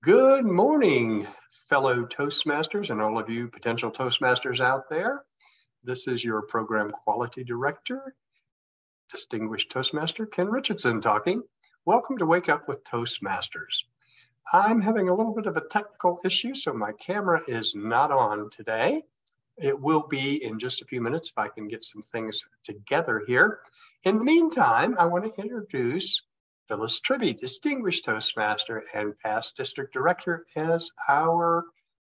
Good morning, fellow Toastmasters and all of you potential Toastmasters out there. This is your Program Quality Director, Distinguished Toastmaster Ken Richardson talking. Welcome to Wake Up with Toastmasters. I'm having a little bit of a technical issue, so my camera is not on today. It will be in just a few minutes if I can get some things together here. In the meantime, I want to introduce Phyllis Tribby, Distinguished Toastmaster and past District Director, as our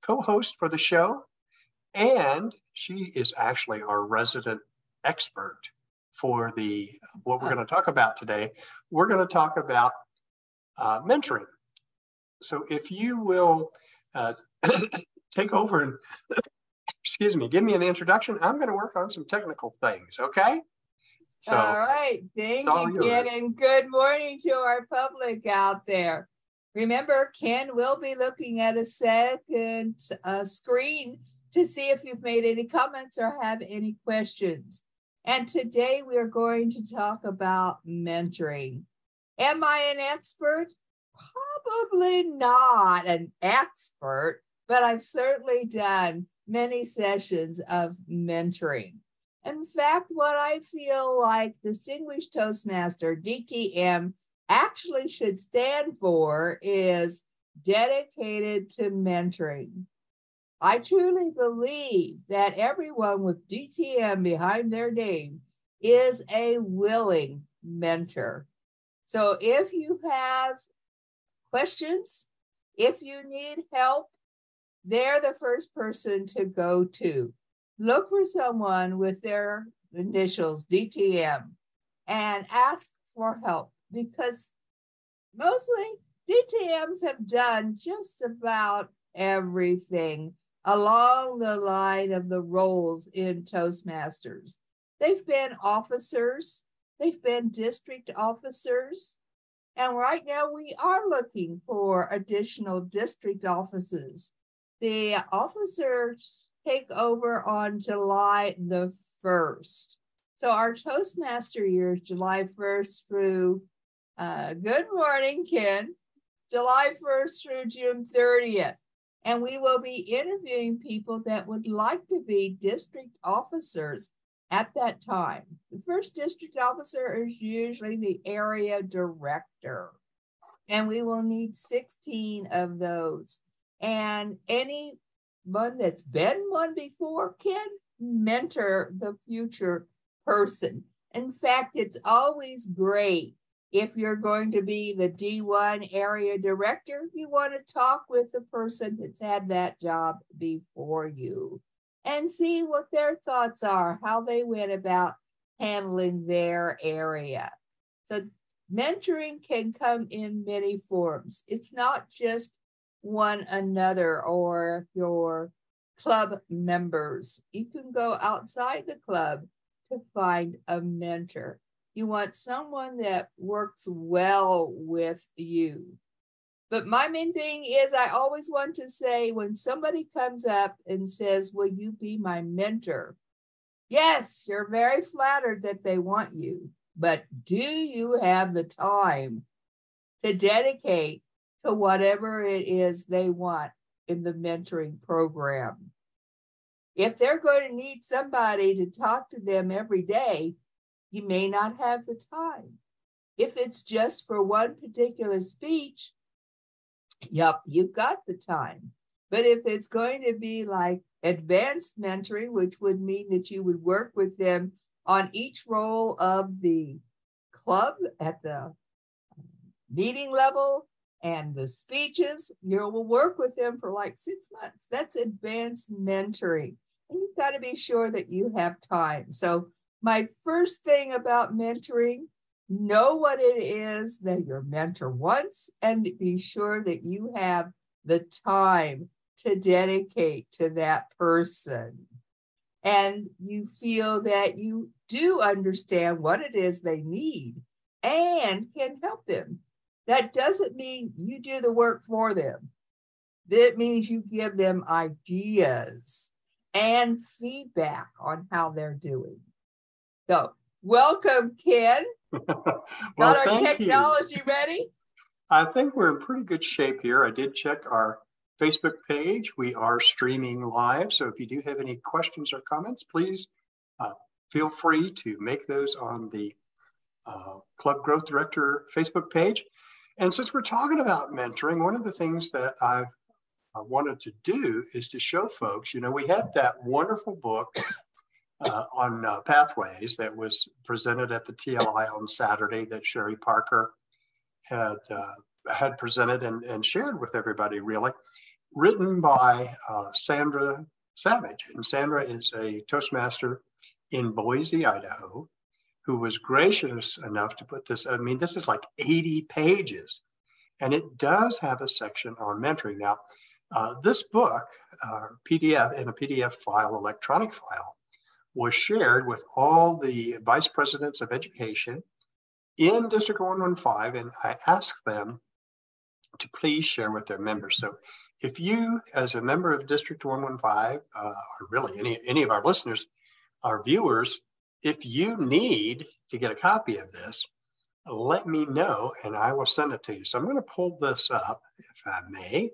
co-host for the show. And she is actually our resident expert for what we're going to talk about today. We're going to talk about mentoring. So if you will take over and, excuse me, give me an introduction, I'm going to work on some technical things, okay? So, all right. Thank you, Ken, and good morning to our public out there. Remember, Ken will be looking at a second screen to see if you've made any comments or have any questions. And today we are going to talk about mentoring. Am I an expert? Probably not an expert, but I've certainly done many sessions of mentoring. In fact, what I feel like Distinguished Toastmaster, DTM, actually should stand for is dedicated to mentoring. I truly believe that everyone with DTM behind their name is a willing mentor. So if you have questions, if you need help, they're the first person to go to. Look for someone with their initials, DTM, and ask for help, because mostly DTMs have done just about everything along the line of the roles in Toastmasters. They've been officers, they've been district officers, and right now we are looking for additional district offices. The officers take over on July the 1st. So our Toastmaster year is July 1st through, good morning, Ken, July 1st through June 30th. And we will be interviewing people that would like to be district officers at that time. The first district officer is usually the area director, and we will need 16 of those. And anyone that's been one before can mentor the future person. In fact, it's always great if you're going to be the D1 area director, you want to talk with the person that's had that job before you and see what their thoughts are, how they went about handling their area. So mentoring can come in many forms. It's not just one another or your club members. You can go outside the club to find a mentor. You want someone that works well with you. But my main thing is I always want to say, when somebody comes up and says, will you be my mentor? Yes, you're very flattered that they want you, but do you have the time to dedicate to whatever it is they want in the mentoring program? If they're going to need somebody to talk to them every day, you may not have the time. If it's just for one particular speech, yep, you've got the time. But if it's going to be like advanced mentoring, which would mean that you would work with them on each role of the club at the meeting level and the speeches, you will work with them for like 6 months. That's advanced mentoring. And you've got to be sure that you have time. So my first thing about mentoring, know what it is that your mentor wants and be sure that you have the time to dedicate to that person. And you feel that you do understand what it is they need and can help them. That doesn't mean you do the work for them. That means you give them ideas and feedback on how they're doing. So welcome, Ken. Well, Got our technology ready? I think we're in pretty good shape here. I did check our Facebook page. We are streaming live. So if you do have any questions or comments, please feel free to make those on the Club Growth Director Facebook page. And since we're talking about mentoring, one of the things that I wanted to do is to show folks, you know, we had that wonderful book on pathways that was presented at the TLI on Saturday that Sherry Parker had presented and shared with everybody, really, written by Sandra Savage. And Sandra is a Toastmaster in Boise, Idaho, who was gracious enough to put this. I mean, this is like 80 pages, and it does have a section on mentoring. Now, this book, PDF in a PDF file, electronic file, was shared with all the vice presidents of education in District 115, and I asked them to please share with their members. So if you, as a member of District 115, or really any of our listeners, our viewers, if you need to get a copy of this, let me know and I will send it to you. So I'm going to pull this up, if I may,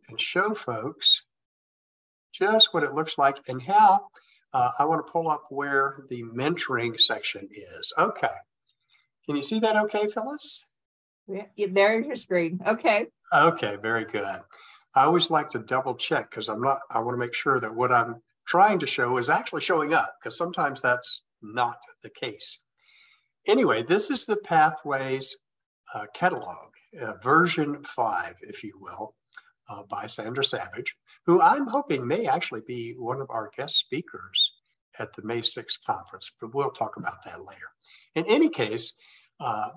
and show folks just what it looks like and how I want to pull up where the mentoring section is. Okay. Can you see that okay, Phyllis? Yeah, there's your screen. Okay. Okay, very good. I always like to double check because I want to make sure that what I'm trying to show is actually showing up, because sometimes that's not the case. Anyway, this is the Pathways catalog, version 5, if you will, by Sandra Savage, who I'm hoping may actually be one of our guest speakers at the May 6th conference, but we'll talk about that later. In any case,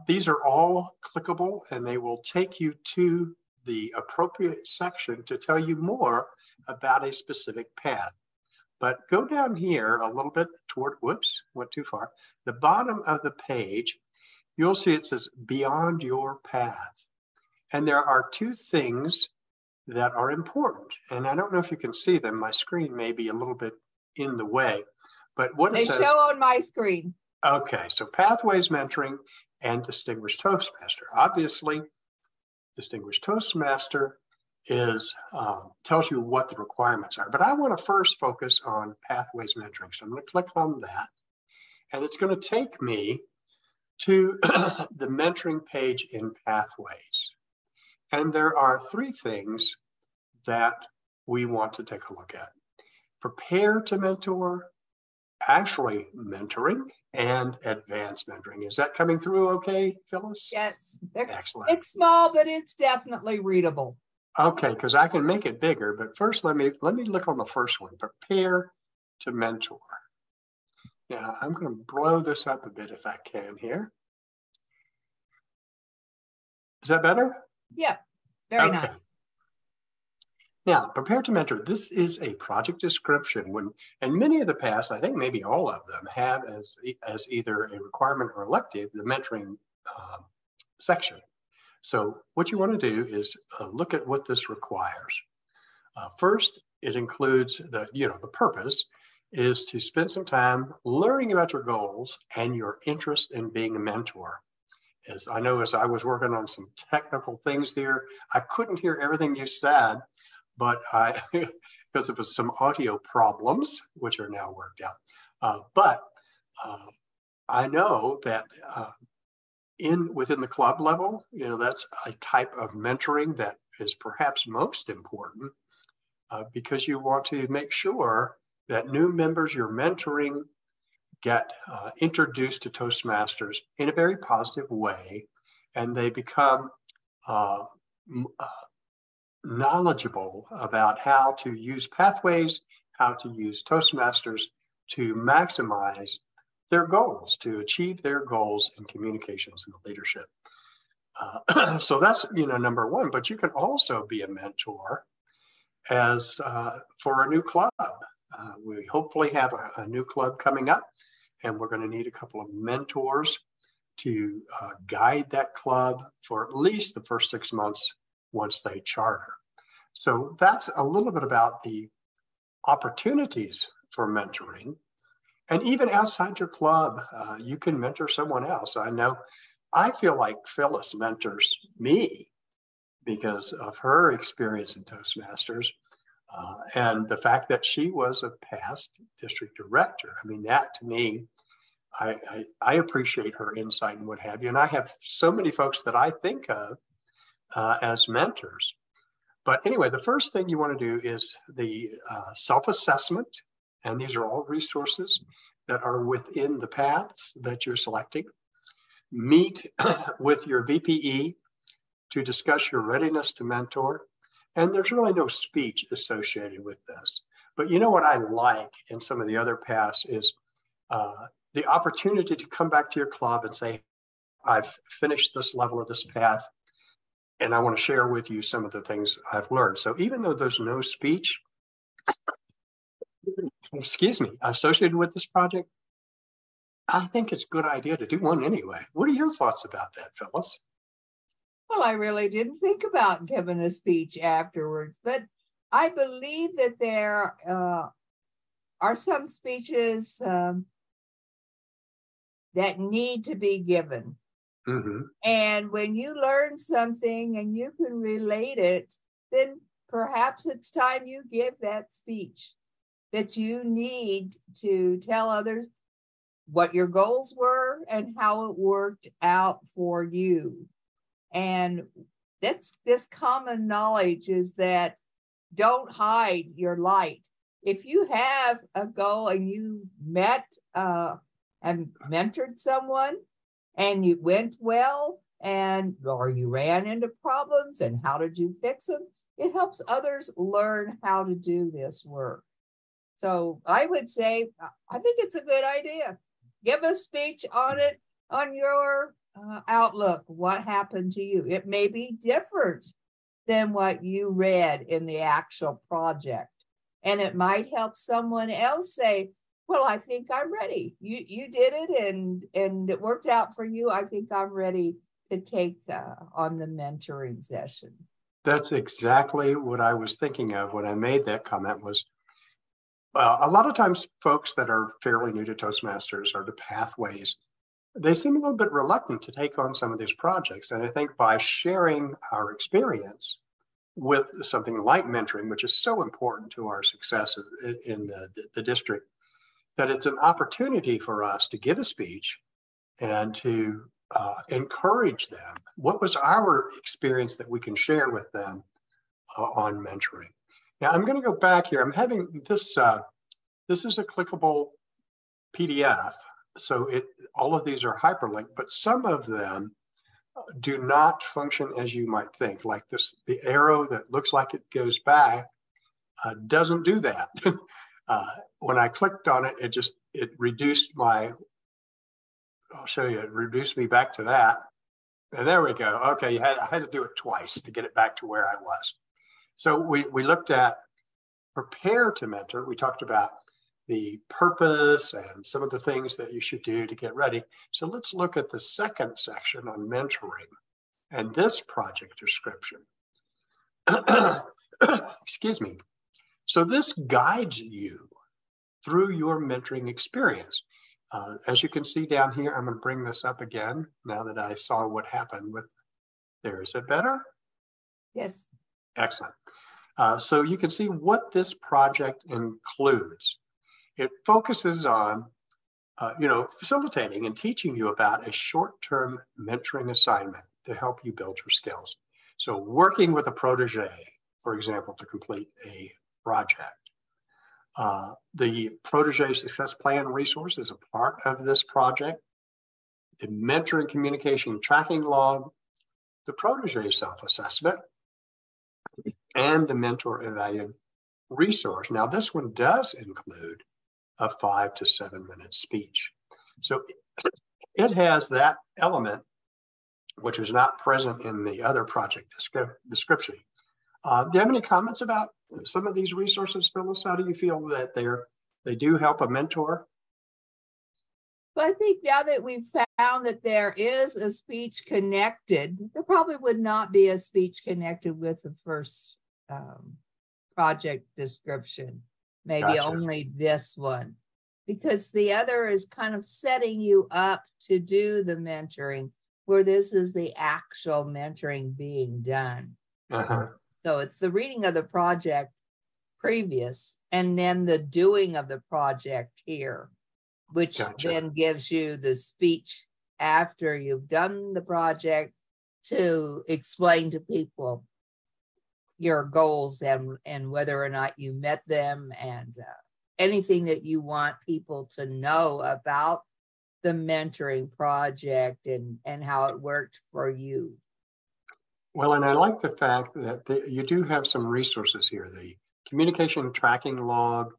these are all clickable and they will take you to the appropriate section to tell you more about a specific path. But go down here a little bit toward, whoops, went too far. The bottom of the page, you'll see it says Beyond Your Path. And there are two things that are important. And I don't know if you can see them. My screen may be a little bit in the way, but what it says. They show on my screen. Okay, so Pathways Mentoring and Distinguished Toastmaster. Obviously, Distinguished Toastmaster tells you what the requirements are. But I want to first focus on Pathways Mentoring. So I'm going to click on that, and it's going to take me to the mentoring page in Pathways. And there are three things that we want to take a look at. Prepare to mentor, actually mentoring, and advanced mentoring. Is that coming through okay, Phyllis? Yes. Excellent. It's small, but it's definitely readable. Okay, because I can make it bigger, but first let me look on the first one. Prepare to mentor. Now I'm going to blow this up a bit if I can here. Is that better? Yeah, very nice. Now, prepare to mentor. This is a project description and many of the past, I think maybe all of them, have as either a requirement or elective the mentoring section. So what you want to do is look at what this requires. First, it includes the purpose is to spend some time learning about your goals and your interest in being a mentor. As I know, as I was working on some technical things there, I couldn't hear everything you said, but because of some audio problems, which are now worked out. But I know that within the club level, that's a type of mentoring that is perhaps most important because you want to make sure that new members you're mentoring get introduced to Toastmasters in a very positive way, and they become knowledgeable about how to use Pathways, how to use Toastmasters to maximize their goals, to achieve their goals in communications and leadership. So that's number one. But you can also be a mentor as for a new club. We hopefully have a new club coming up, and we're going to need a couple of mentors to guide that club for at least the first 6 months once they charter. So that's a little bit about the opportunities for mentoring. And even outside your club, you can mentor someone else. I know I feel like Phyllis mentors me because of her experience in Toastmasters and the fact that she was a past district director. I mean, that to me, I appreciate her insight and what have you. And I have so many folks that I think of as mentors. But anyway, the first thing you want to do is the self-assessment. And these are all resources that are within the paths that you're selecting. Meet with your VPE to discuss your readiness to mentor. And there's really no speech associated with this. But you know what I like in some of the other paths is the opportunity to come back to your club and say, I've finished this level of this path, and I want to share with you some of the things I've learned. So even though there's no speech, associated with this project, I think it's a good idea to do one anyway. What are your thoughts about that, Phyllis? Well, I really didn't think about giving a speech afterwards, but I believe that there are some speeches that need to be given. Mm-hmm. And when you learn something and you can relate it, then perhaps it's time you give that speech, that you need to tell others what your goals were and how it worked out for you. And that's this common knowledge is that don't hide your light. If you have a goal and you met and mentored someone and it went well, or you ran into problems and how did you fix them, it helps others learn how to do this work. So I would say, I think it's a good idea. Give a speech on it, on your outlook, what happened to you. It may be different than what you read in the actual project. And it might help someone else say, well, I think I'm ready. You did it and it worked out for you. I think I'm ready to take on the mentoring session. That's exactly what I was thinking of when I made that comment was, a lot of times folks that are fairly new to Toastmasters or the pathways, they seem a little bit reluctant to take on some of these projects. And I think by sharing our experience with something like mentoring, which is so important to our success in the district, that it's an opportunity for us to give a speech and to encourage them. What was our experience that we can share with them on mentoring? Now, I'm going to go back here. I'm having this, this is a clickable PDF. So all of these are hyperlinked, but some of them do not function as you might think. Like this, the arrow that looks like it goes back doesn't do that. When I clicked on it, it reduced my, I'll show you, it reduced me back to that. And there we go. Okay, I had to do it twice to get it back to where I was. So we looked at prepare to mentor. We talked about the purpose and some of the things that you should do to get ready. So let's look at the second section on mentoring and this project description. Excuse me. So this guides you through your mentoring experience. As you can see down here, I'm going to bring this up again now that I saw what happened with, there, is it better? Yes. Excellent. So you can see what this project includes. It focuses on, facilitating and teaching you about a short-term mentoring assignment to help you build your skills. So working with a protege, for example, to complete a project. The protege success plan resource is a part of this project. The mentoring communication tracking log, the protege self-assessment, and the mentor evaluation resource. Now, this one does include a 5 to 7 minute speech. So it has that element, which is not present in the other project description. Do you have any comments about some of these resources, Phyllis? How do you feel that they do help a mentor? Well, I think now that we've found that there is a speech connected, there probably would not be a speech connected with the first project description, maybe Gotcha. Only this one, because the other is kind of setting you up to do the mentoring. where this is the actual mentoring being done. So it's the reading of the project previous, and then the doing of the project here, which then gives you the speech after you've done the project to explain to people your goals and whether or not you met them, and anything that you want people to know about the mentoring project and how it worked for you. Well, and I like the fact that you do have some resources here, the communication tracking log,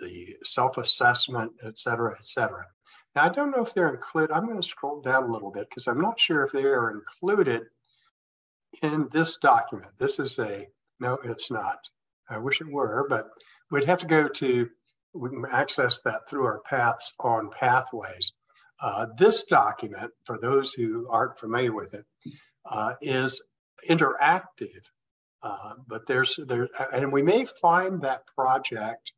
the self-assessment, et cetera, et cetera. Now, I don't know if they're included. I'm going to scroll down a little bit because I'm not sure if they are included in this document. This is no, it's not. I wish it were, but we'd have to go to, we can access that through our paths on Pathways. This document, for those who aren't familiar with it, is interactive, but and we may find that project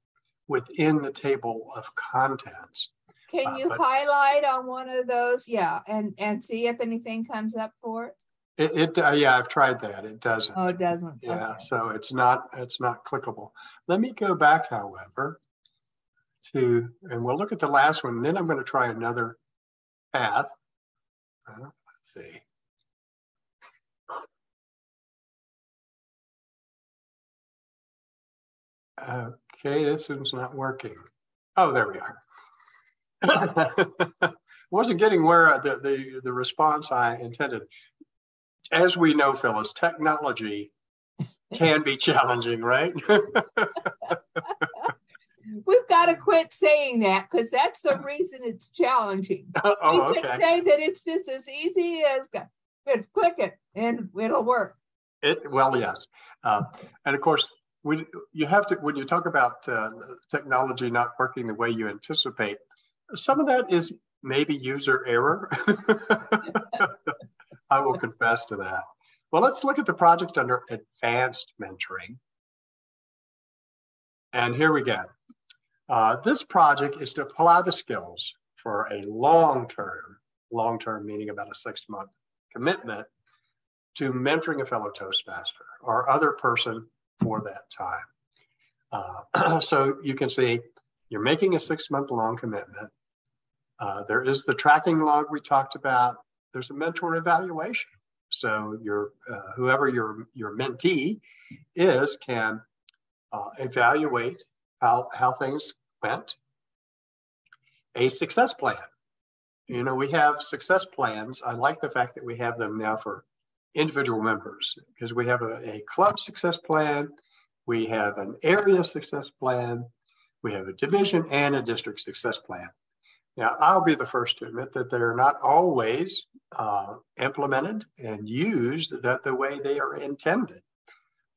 within the table of contents. Can you highlight on one of those? Yeah, and see if anything comes up for it. Yeah, I've tried that. It doesn't. Oh, it doesn't. Yeah, okay. So it's not clickable. Let me go back, however, and we'll look at the last one. Then I'm going to try another path. Let's see. Okay, this one's not working. Oh, there we are. Wasn't getting where the response I intended. As we know, Phyllis, technology can be challenging, right? We've got to quit saying that, because that's the reason it's challenging. Oh, you can say that it's just as easy as just click it and it'll work. Well, yes, and of course, you have to, when you talk about technology not working the way you anticipate, some of that is maybe user error. I will confess to that. Well, let's look at the project under advanced mentoring. And here we go. This project is to apply the skills for a long-term meaning about a 6-month commitment to mentoring a fellow Toastmaster or other person for that time. So you can see you're making a 6-month-long commitment. There is the tracking log we talked about. There's a mentor evaluation. So whoever your mentee is can evaluate how things went. A success plan. You know, we have success plans. I like the fact that we have them now for individual members, because we have a club success plan, we have an area success plan, we have a division and a district success plan. Now, I'll be the first to admit that they're not always implemented and used the way they are intended.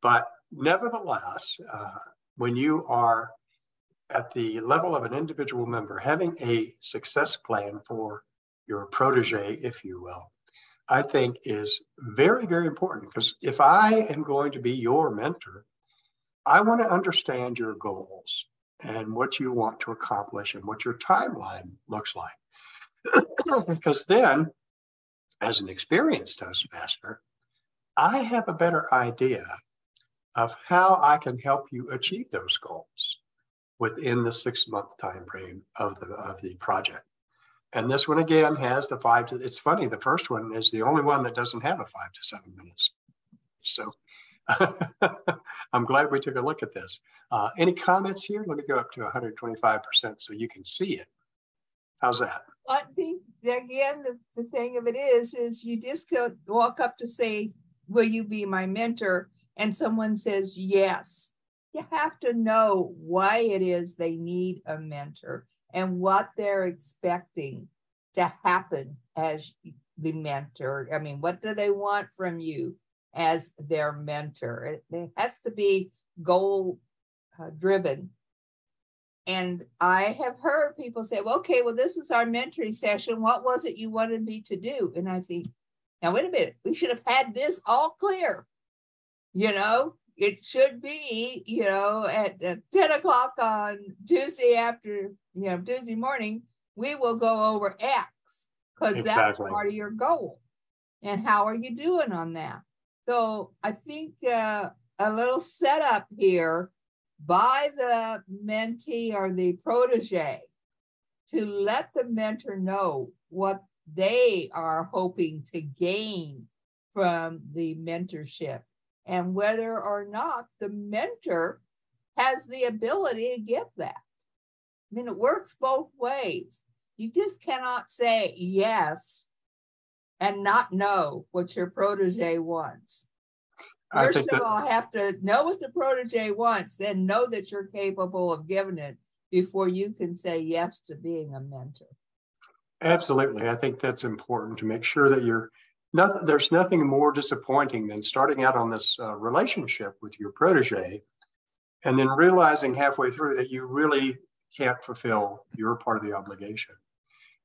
But nevertheless, when you are at the level of an individual member, having a success plan for your protege, if you will, I think is very, very important. Because if I am going to be your mentor, I want to understand your goals and what you want to accomplish and what your timeline looks like. Because then, as an experienced Toastmaster, I have a better idea of how I can help you achieve those goals within the 6-month time frame of the project. And this one again has the 5 to, it's funny, the first one is the only one that doesn't have a 5 to 7 minutes. So I'm glad we took a look at this. Any comments here? Let me go up to 125% so you can see it. How's that? I think, again, the thing of it is you just walk up to say, will you be my mentor? And someone says yes. You have to know why it is they need a mentor and what they're expecting to happen as the mentor. I mean, what do they want from you as their mentor? It has to be goal driven. And I have heard people say, well, okay, well, this is our mentoring session. What was it you wanted me to do? And I think, now, wait a minute, we should have had this all clear. You know, it should be, you know, at 10 o'clock on Tuesday Tuesday morning, we will go over X. because that's part of your goal. And how are you doing on that? So I think a little setup here by the mentee or the protege to let the mentor know what they are hoping to gain from the mentorship and whether or not the mentor has the ability to give that. I mean, it works both ways. You just cannot say yes and not know what your protege wants. First of all, have to know what the protege wants, then know that you're capable of giving it before you can say yes to being a mentor. Absolutely. I think that's important to make sure that there's nothing more disappointing than starting out on this relationship with your protege and then realizing halfway through that you really can't fulfill your part of the obligation.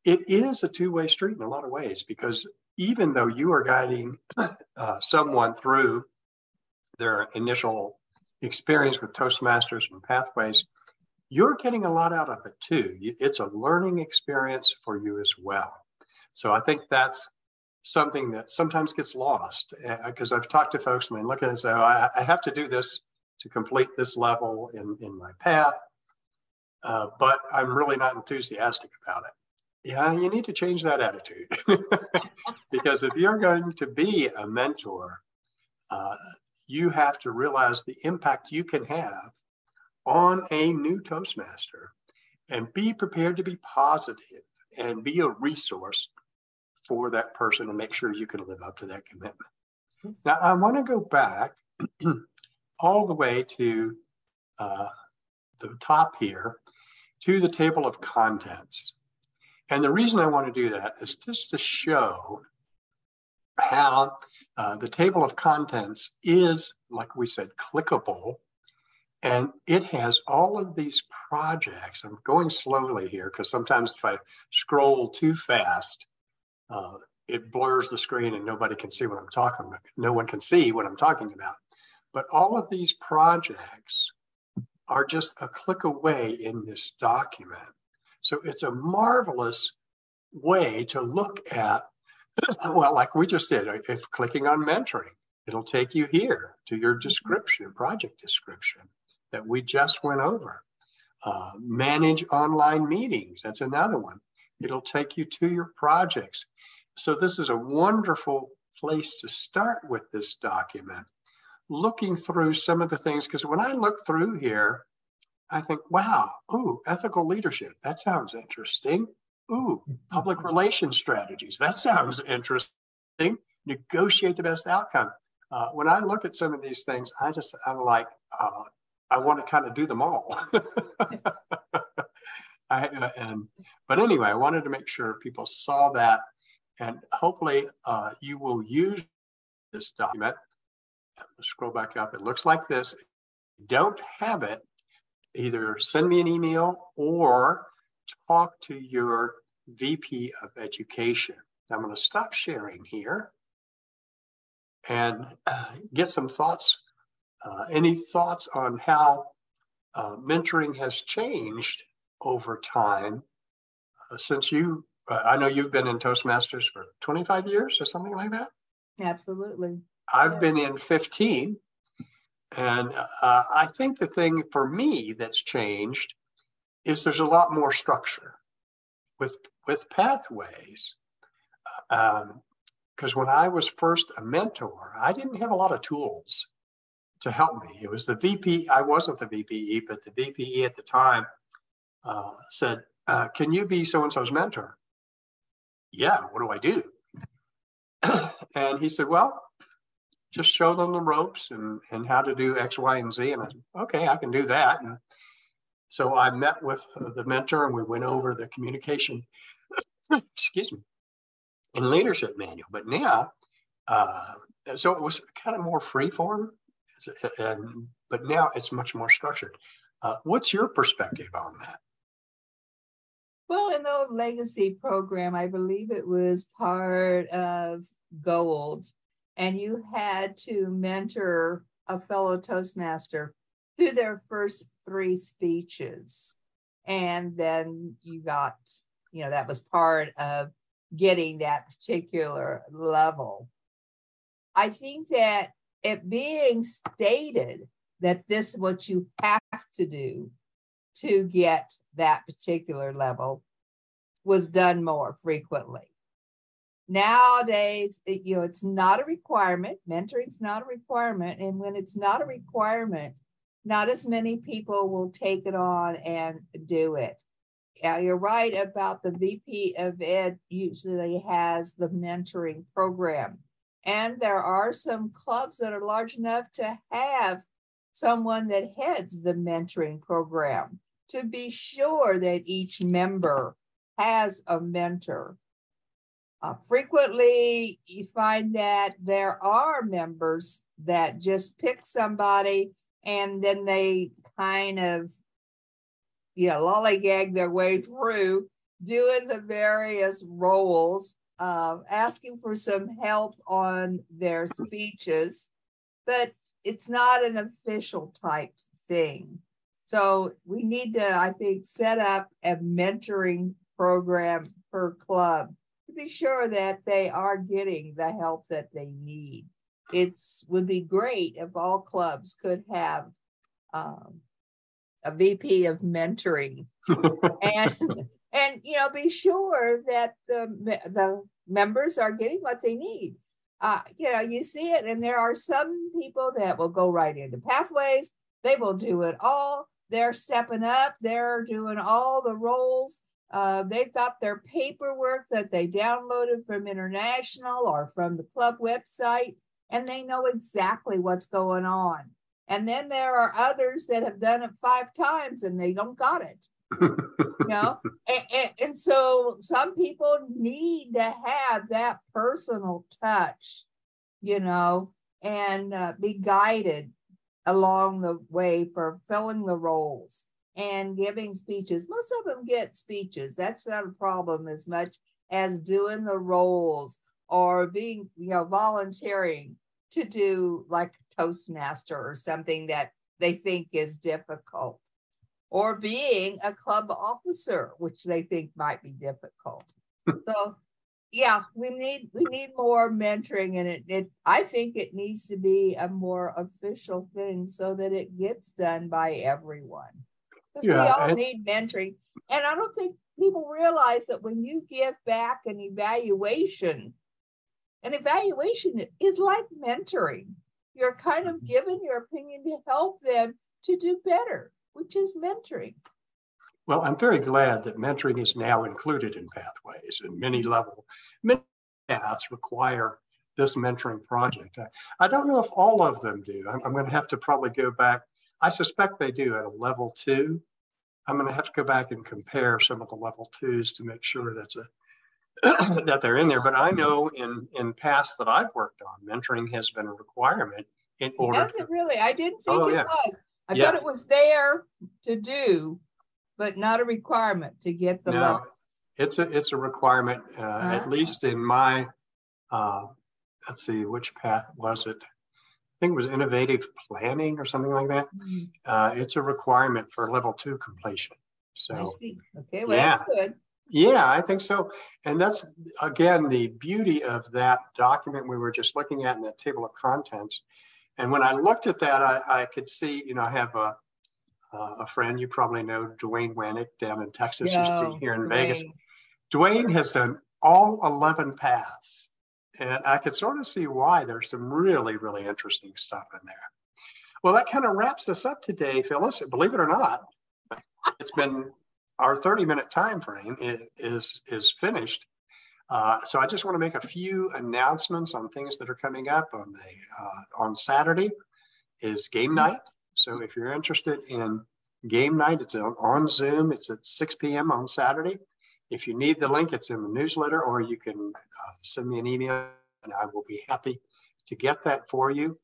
It is a two-way street in a lot of ways, because even though you are guiding someone through their initial experience with Toastmasters and Pathways, you're getting a lot out of it too. It's a learning experience for you as well. So I think that's something that sometimes gets lost, because I've talked to folks and they look at it and say, oh, I have to do this to complete this level in my path, but I'm really not enthusiastic about it. Yeah, you need to change that attitude. Because if you're going to be a mentor, you have to realize the impact you can have on a new Toastmaster and be prepared to be positive and be a resource for that person and make sure you can live up to that commitment. Now, I want to go back all the way to the top here to the table of contents. And the reason I want to do that is just to show how the table of contents is, like we said, clickable. And it has all of these projects. I'm going slowly here because sometimes if I scroll too fast, it blurs the screen and nobody can see what I'm talking about. No one can see what I'm talking about. But all of these projects are just a click away in this document. So it's a marvelous way to look at, well, like we just did, if clicking on mentoring, it'll take you here to your description, project description that we just went over. Manage online meetings, that's another one. It'll take you to your projects. So this is a wonderful place to start with this document, looking through some of the things, because when I look through here, I think, wow, ooh, ethical leadership, that sounds interesting. Ooh, public relations strategies, that sounds interesting. Negotiate the best outcome. When I look at some of these things, I'm like, I want to kind of do them all. But anyway, I wanted to make sure people saw that, and hopefully you will use this document. Scroll back up. It looks like this. If you don't have it, either send me an email or talk to your VP of Education. I'm going to stop sharing here and get some thoughts. Any thoughts on how mentoring has changed over time since I know you've been in Toastmasters for 25 years or something like that? Absolutely. I've been in 15. And I think the thing for me that's changed is there's a lot more structure with Pathways. Because when I was first a mentor, I didn't have a lot of tools to help me. It was the VP. I wasn't the VPE, but the VPE at the time said, can you be so-and-so's mentor? Yeah, what do I do? And he said, well, just show them the ropes and how to do X, Y, and Z. And I said, okay, I can do that. And so I met with the mentor and we went over the communication, excuse me, and leadership manual. But now, so it was kind of more free form, but now it's much more structured. What's your perspective on that? Well, in the legacy program, I believe it was part of Gold. And you had to mentor a fellow Toastmaster through their first 3 speeches. And then you got, that was part of getting that particular level. I think that it being stated that this is what you have to do to get that particular level was done more frequently. Nowadays, it's not a requirement. Mentoring's not a requirement. And when it's not a requirement, not as many people will take it on and do it. Yeah, you're right about the VP of Ed usually has the mentoring program. And there are some clubs that are large enough to have someone that heads the mentoring program to be sure that each member has a mentor. Frequently, you find that there are members that just pick somebody and then they kind of, lollygag their way through doing the various roles, asking for some help on their speeches, but it's not an official type thing. So we need to, I think, set up a mentoring program per club to be sure that they are getting the help that they need. It would be great if all clubs could have a VP of mentoring and be sure that the members are getting what they need. You see it, and there are some people that will go right into pathways. They will do it all. They're stepping up. They're doing all the roles. They've got their paperwork that they downloaded from International or from the club website, and they know exactly what's going on. And then there are others that have done it 5 times and they don't got it. And so some people need to have that personal touch, and be guided along the way for filling the roles and giving speeches. Most of them get speeches. That's not a problem as much as doing the roles or being, volunteering to do like a Toastmaster or something that they think is difficult, or being a club officer, which they think might be difficult. So yeah, we need more mentoring, and I think it needs to be a more official thing so that it gets done by everyone. Because we all need mentoring. And I don't think people realize that when you give back an evaluation is like mentoring. You're kind of giving your opinion to help them to do better, which is mentoring. Well, I'm very glad that mentoring is now included in Pathways, and many paths require this mentoring project. I don't know if all of them do. I'm going to have to probably go back. I suspect they do at a level 2. I'm going to have to go back and compare some of the level 2s to make sure that they're in there. But I know in paths that I've worked on, mentoring has been a requirement in order. Does it really? I didn't think it was. I thought it was there to do, but not a requirement to get the level. It's a requirement, at least in my, let's see, which path was it? I think it was innovative planning or something like that. It's a requirement for level 2 completion. So I see. Okay, well, that's good. Yeah, I think so. And that's, again, the beauty of that document we were just looking at in that table of contents. And when I looked at that, I could see, I have a friend you probably know, Dwayne Wanick, down in Texas, used to be here in Vegas. Dwayne has done all 11 paths. And I could sort of see why. There's some really, really interesting stuff in there. Well, that kind of wraps us up today, Phyllis. Believe it or not, it's been our 30-minute time frame is finished. So I just want to make a few announcements on things that are coming up. On Saturday is game night. So if you're interested in game night, it's on Zoom. It's at 6 p.m. on Saturday. If you need the link, it's in the newsletter, or you can send me an email, and I will be happy to get that for you.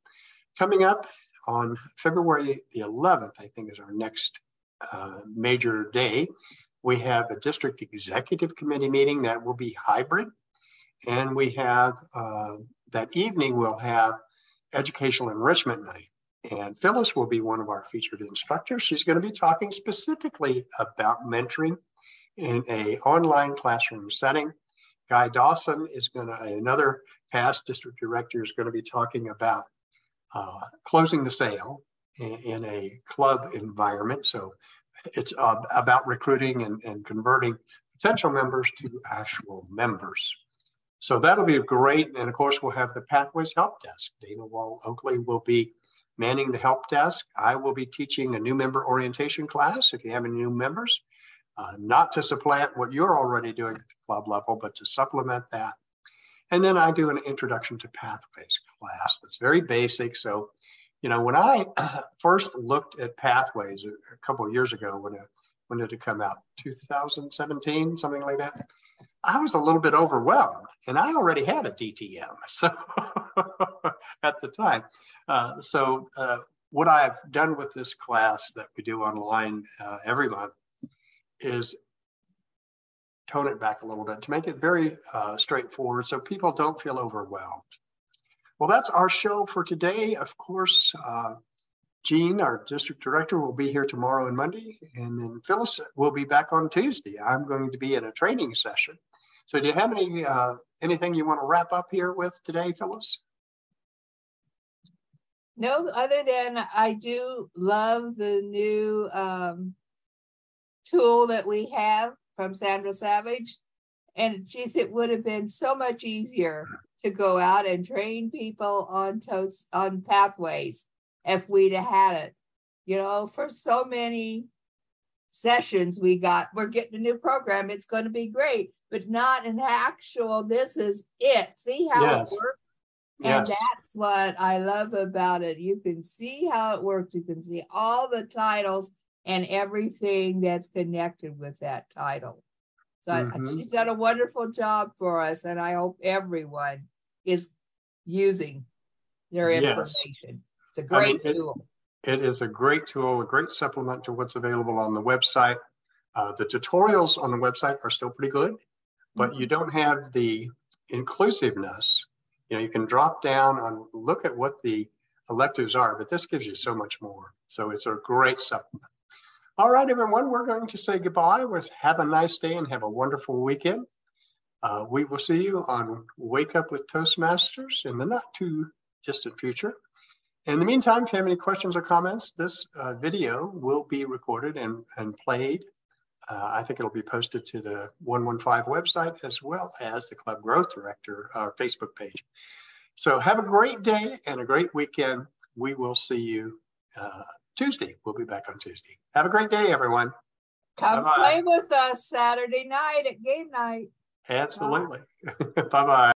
Coming up on February the 11th, I think, is our next major day. We have a district executive committee meeting that will be hybrid. And we have, that evening, we'll have educational enrichment night. And Phyllis will be one of our featured instructors. She's going to be talking specifically about mentoring in an online classroom setting. Guy Dawson is another past district director, is going to be talking about closing the sale in a club environment. So it's about recruiting and converting potential members to actual members. So that'll be great. And of course, we'll have the Pathways Help Desk. Dana Wall-Oakley will be manning the help desk. I will be teaching a new member orientation class. If you have any new members, not to supplant what you're already doing at the club level, but to supplement that. And then I do an introduction to Pathways class that's very basic. So, you know, when I first looked at Pathways a couple of years ago, when did it come out? 2017, something like that. I was a little bit overwhelmed, and I already had a DTM so at the time. What I've done with this class that we do online every month is tone it back a little bit to make it very straightforward so people don't feel overwhelmed. Well, that's our show for today. Of course, Jean, our district director, will be here tomorrow and Monday, and then Phyllis will be back on Tuesday. I'm going to be in a training session. So do you have anything you want to wrap up here with today, Phyllis? No, other than I do love the new tool that we have from Sandra Savage. And geez, it would have been so much easier to go out and train people on Pathways if we'd have had it. You know, for so many sessions we're getting a new program, it's going to be great, but not an actual, this is it. See how it works? And that's what I love about it. You can see how it works. You can see all the titles and everything that's connected with that title. So she's done a wonderful job for us, and I hope everyone is using their information. It's a great tool. It is a great tool, a great supplement to what's available on the website. The tutorials on the website are still pretty good, but you don't have the inclusiveness. You know, you can drop down and look at what the electives are, but this gives you so much more. So it's a great supplement. All right, everyone, we're going to say goodbye. Have a nice day and have a wonderful weekend. We will see you on Wake Up with Toastmasters in the not too distant future. In the meantime, if you have any questions or comments, this video will be recorded and played. I think it'll be posted to the 115 website as well as the Club Growth Director Facebook page. So have a great day and a great weekend. We will see you Tuesday. We'll be back on Tuesday. Have a great day, everyone. Come play with us Saturday night at game night. Absolutely. Bye-bye.